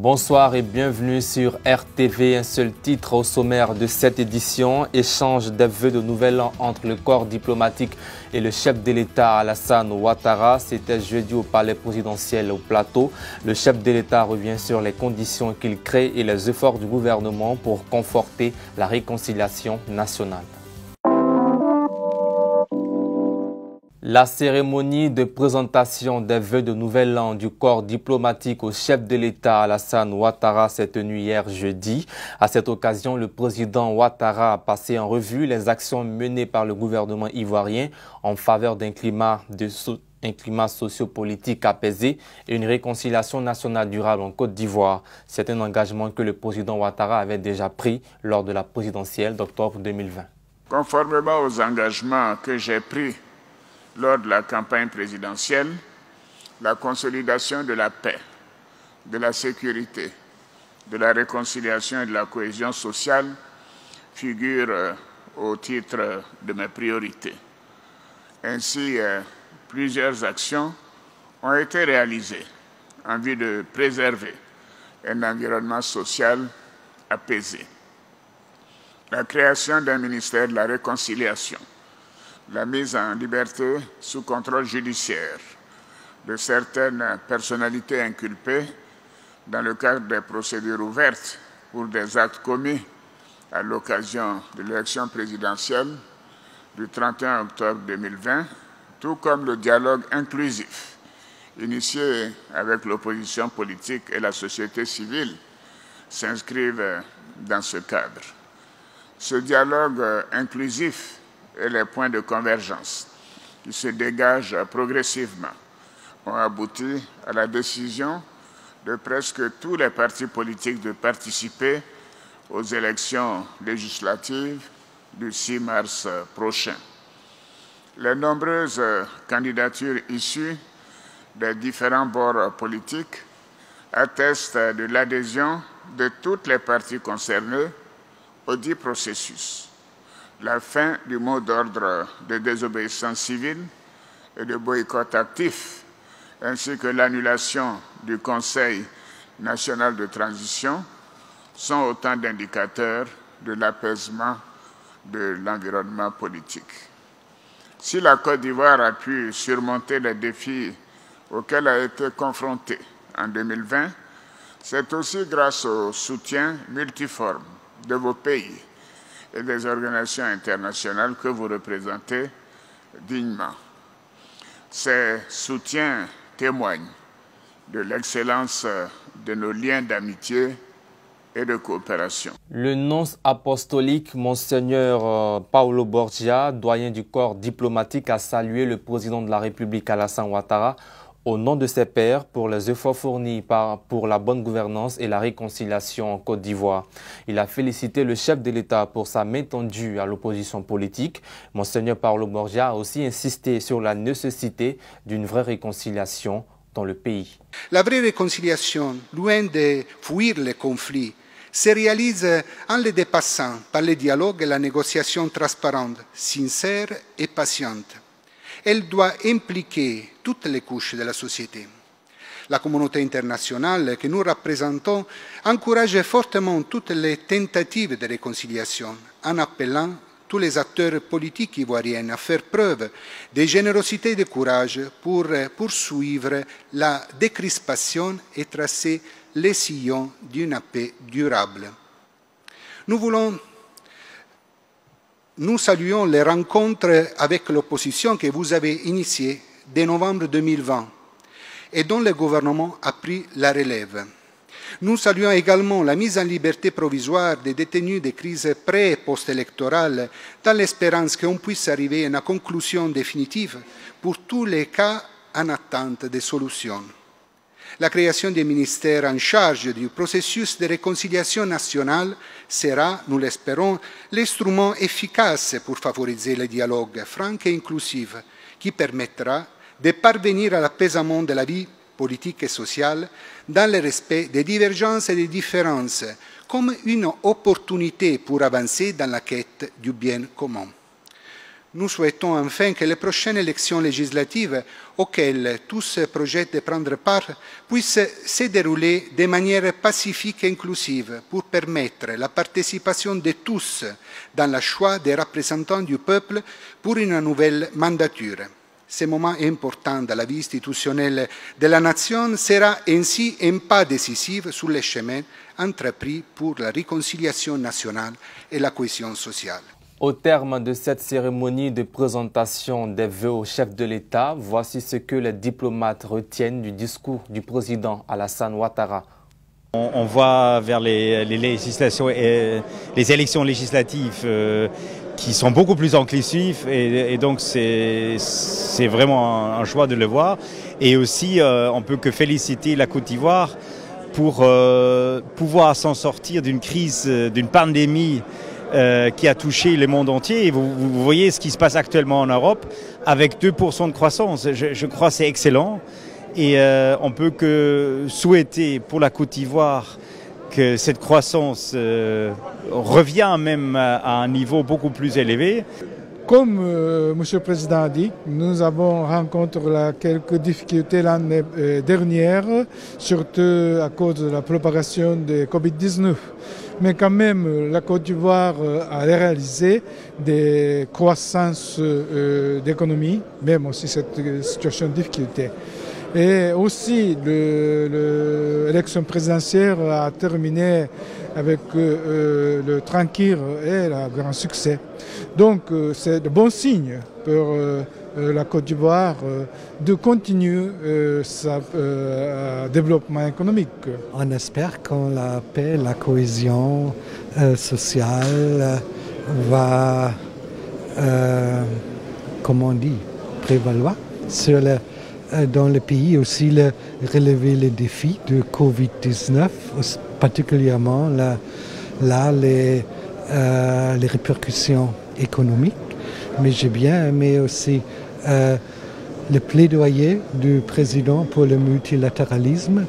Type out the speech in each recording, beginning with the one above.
Bonsoir et bienvenue sur RTV. Un seul titre au sommaire de cette édition. Échange des vœux de nouvel an entre le corps diplomatique et le chef de l'État Alassane Ouattara. C'était jeudi au palais présidentiel au Plateau. Le chef de l'État revient sur les conditions qu'il crée et les efforts du gouvernement pour conforter la réconciliation nationale. La cérémonie de présentation des vœux de nouvel an du corps diplomatique au chef de l'État Alassane Ouattara s'est tenue hier jeudi. À cette occasion, le président Ouattara a passé en revue les actions menées par le gouvernement ivoirien en faveur d'un climat sociopolitique apaisé et une réconciliation nationale durable en Côte d'Ivoire. C'est un engagement que le président Ouattara avait déjà pris lors de la présidentielle d'octobre 2020. Conformément aux engagements que j'ai pris lors de la campagne présidentielle, la consolidation de la paix, de la sécurité, de la réconciliation et de la cohésion sociale figure au titre de mes priorités. Ainsi, plusieurs actions ont été réalisées en vue de préserver un environnement social apaisé. La création d'un ministère de la réconciliation, la mise en liberté sous contrôle judiciaire de certaines personnalités inculpées dans le cadre des procédures ouvertes pour des actes commis à l'occasion de l'élection présidentielle du 31 octobre 2020, tout comme le dialogue inclusif initié avec l'opposition politique et la société civile, s'inscrivent dans ce cadre. Ce dialogue inclusif et les points de convergence qui se dégagent progressivement ont abouti à la décision de presque tous les partis politiques de participer aux élections législatives du 6 mars prochain. Les nombreuses candidatures issues des différents bords politiques attestent de l'adhésion de toutes les parties concernées au dit processus. La fin du mot d'ordre de désobéissance civile et de boycott actif, ainsi que l'annulation du Conseil national de transition, sont autant d'indicateurs de l'apaisement de l'environnement politique. Si la Côte d'Ivoire a pu surmonter les défis auxquels elle a été confrontée en 2020, c'est aussi grâce au soutien multiforme de vos pays et des organisations internationales que vous représentez dignement. Ces soutiens témoignent de l'excellence de nos liens d'amitié et de coopération. Le nonce apostolique Monseigneur Paolo Borgia, doyen du corps diplomatique, a salué le président de la République Alassane Ouattara au nom de ses pairs pour les efforts fournis pour la bonne gouvernance et la réconciliation en Côte d'Ivoire. Il a félicité le chef de l'État pour sa main tendue à l'opposition politique. Monseigneur Paolo Borgia a aussi insisté sur la nécessité d'une vraie réconciliation dans le pays. La vraie réconciliation, loin de fuir les conflits, se réalise en les dépassant par le dialogue et la négociation transparente, sincère et patiente. Elle doit impliquer toutes les couches de la société. La communauté internationale que nous représentons encourage fortement toutes les tentatives de réconciliation en appelant tous les acteurs politiques ivoiriens à faire preuve de générosité et de courage pour poursuivre la décrispation et tracer les sillons d'une paix durable. Nous saluons les rencontres avec l'opposition que vous avez initiées dès novembre 2020 et dont le gouvernement a pris la relève. Nous saluons également la mise en liberté provisoire des détenus des crises pré- et post-électorales dans l'espérance qu'on puisse arriver à une conclusion définitive pour tous les cas en attente de solutions. La création des ministères en charge du processus de réconciliation nationale sera, nous l'espérons, l'instrument efficace pour favoriser le dialogue franc et inclusif qui permettra de parvenir à l'apaisement de la vie politique et sociale dans le respect des divergences et des différences comme une opportunité pour avancer dans la quête du bien commun. Nous souhaitons enfin que les prochaines élections législatives auxquelles tous projettent de prendre part puissent se dérouler de manière pacifique et inclusive pour permettre la participation de tous dans le choix des représentants du peuple pour une nouvelle mandature. Ce moment important de la vie institutionnelle de la nation sera ainsi un pas décisif sur le chemin entrepris pour la réconciliation nationale et la cohésion sociale. Au terme de cette cérémonie de présentation des vœux au chef de l'État, voici ce que les diplomates retiennent du discours du président Alassane Ouattara. On voit vers les législations et les élections législatives qui sont beaucoup plus inclusifs et donc c'est vraiment un choix de le voir. Et aussi, on peut que féliciter la Côte d'Ivoire pour pouvoir s'en sortir d'une crise, d'une pandémie qui a touché le monde entier. Et vous voyez ce qui se passe actuellement en Europe avec 2% de croissance. Je crois que c'est excellent. Et on peut que souhaiter pour la Côte d'Ivoire que cette croissance revient même à un niveau beaucoup plus élevé. Comme M. le Président a dit, nous avons rencontré quelques difficultés l'année dernière, surtout à cause de la propagation de Covid-19. Mais quand même, la Côte d'Ivoire a réalisé des croissances d'économie, même aussi cette situation de difficulté. Et aussi, l'élection présidentielle a terminé avec le tranquille et le grand succès. Donc, c'est de bons signes pour la Côte d'Ivoire de continuer son développement économique. On espère que la paix, la cohésion sociale va, comment on dit, prévaloir sur dans le pays, aussi relever les défis de Covid-19, particulièrement les répercussions économiques. Mais j'ai bien aimé aussi le plaidoyer du président pour le multilatéralisme.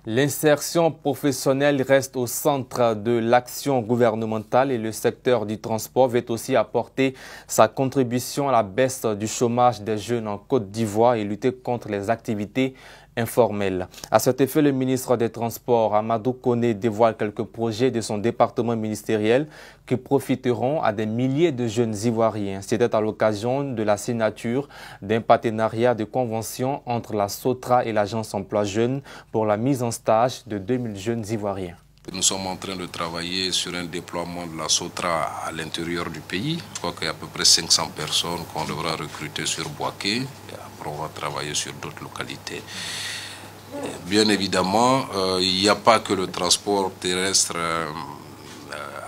L'insertion professionnelle reste au centre de l'action gouvernementale et le secteur du transport veut aussi apporter sa contribution à la baisse du chômage des jeunes en Côte d'Ivoire et lutter contre les activités informelles. À cet effet, le ministre des Transports, Amadou Koné, dévoile quelques projets de son département ministériel qui profiteront à des milliers de jeunes Ivoiriens. C'était à l'occasion de la signature d'un partenariat de convention entre la SOTRA et l'Agence Emploi Jeunes pour la mise en stage de 2000 jeunes Ivoiriens. Nous sommes en train de travailler sur un déploiement de la SOTRA à l'intérieur du pays. Je crois qu'il y a à peu près 500 personnes qu'on devra recruter sur Boaké. Et après, on va travailler sur d'autres localités. Bien évidemment, il n'y a pas que le transport terrestre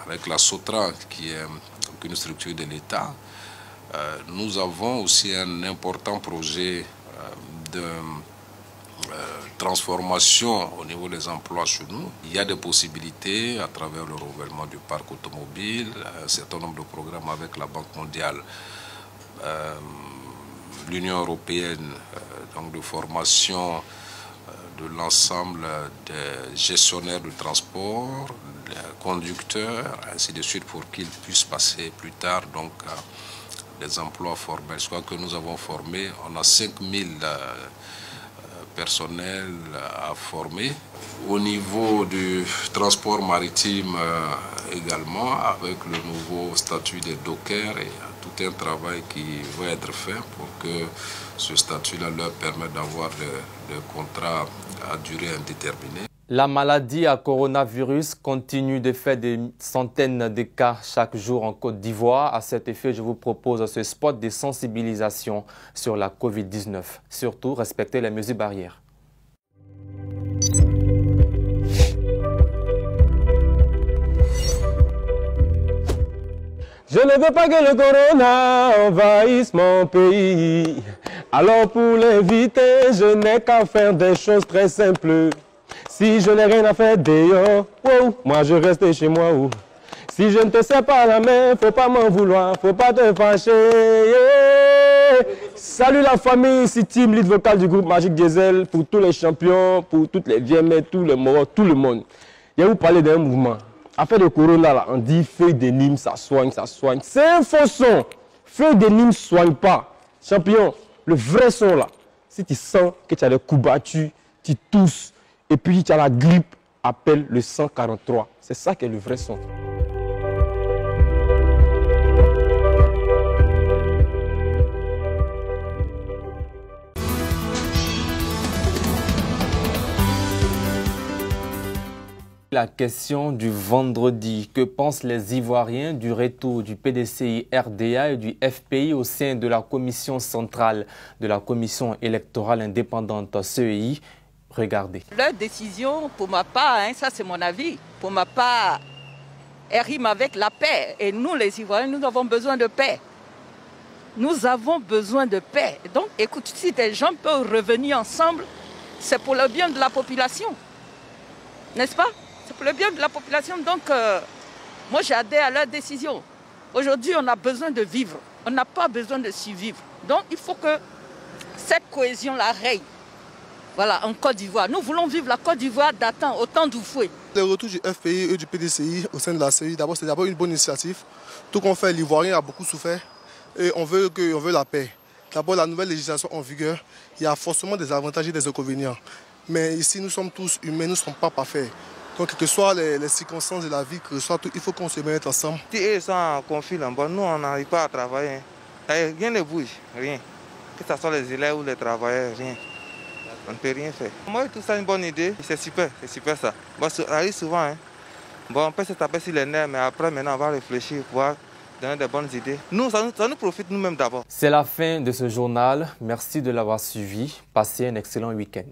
avec la SOTRA, qui est une structure de l'État. Nous avons aussi un important projet de transformation au niveau des emplois chez nous. Il y a des possibilités à travers le renouvellement du parc automobile, un certain nombre de programmes avec la Banque mondiale, l'Union européenne, donc de formation de l'ensemble des gestionnaires de transport, des conducteurs, ainsi de suite, pour qu'ils puissent passer plus tard donc des emplois formels. Je crois que nous avons formé, on a 5000 personnel à former. Au niveau du transport maritime également, avec le nouveau statut des dockers, et tout un travail qui va être fait pour que ce statut-là leur permette d'avoir des contrats à durée indéterminée. La maladie à coronavirus continue de faire des centaines de cas chaque jour en Côte d'Ivoire. À cet effet, je vous propose ce spot de sensibilisation sur la Covid-19. Surtout, respectez les mesures barrières. Je ne veux pas que le corona envahisse mon pays. Alors pour l'éviter, je n'ai qu'à faire des choses très simples. Si je n'ai rien à faire dehors, wow, moi je reste chez moi. Oh. Si je ne te serre pas la main, faut pas m'en vouloir, faut pas te fâcher. Yeah. Salut la famille, ici Team Lead Vocal du groupe Magic Diesel, pour tous les champions, pour toutes les vieilles mères, tous les morts, tout le monde. Je vais vous parler d'un mouvement. Affaire de corona, là, on dit feuille de Nîmes, ça soigne, ça soigne. C'est un faux son. Feu de Nîmes ne soigne pas. Champion, le vrai son là, si tu sens que tu as des coups battus, tu tousses, et puis tu as la grippe, appelle le 143. C'est ça qui est le vrai son. La question du vendredi. Que pensent les Ivoiriens du retour du PDCI RDA et du FPI au sein de la commission centrale de la commission électorale indépendante CEI? Regardez. Leur décision, pour ma part, ça c'est mon avis, pour ma part, elle rime avec la paix. Et nous les Ivoiriens, nous avons besoin de paix. Nous avons besoin de paix. Donc écoute, si des gens peuvent revenir ensemble, c'est pour le bien de la population. N'est-ce pas? C'est pour le bien de la population. Donc, moi, j'adhère à leur décision. Aujourd'hui, on a besoin de vivre. On n'a pas besoin de survivre. Donc, il faut que cette cohésion-là règne. Voilà, en Côte d'Ivoire. Nous voulons vivre la Côte d'Ivoire datant au temps d'Oufoué. Le retour du FPI et du PDCI au sein de la CEI, d'abord, c'est d'abord une bonne initiative. Tout qu'on fait, l'Ivoirien a beaucoup souffert et on veut la paix. D'abord, la nouvelle législation en vigueur, il y a forcément des avantages et des inconvénients. Mais ici, nous sommes tous humains, nous ne sommes pas parfaits. Donc, quelles que soient les circonstances de la vie, que soit tout, il faut qu'on se mette ensemble. Si ils sont en conflit, nous, on n'arrive pas à travailler. Rien ne bouge, rien. Que ce soit les élèves ou les travailleurs, rien. On ne peut rien faire. Moi, tout ça, une bonne idée. C'est super ça. Bon, ça arrive souvent. Bon, on peut se taper sur les nerfs, mais après, maintenant, on va réfléchir pour pouvoir donner des bonnes idées. Nous, ça nous profite nous-mêmes d'abord. C'est la fin de ce journal. Merci de l'avoir suivi. Passez un excellent week-end.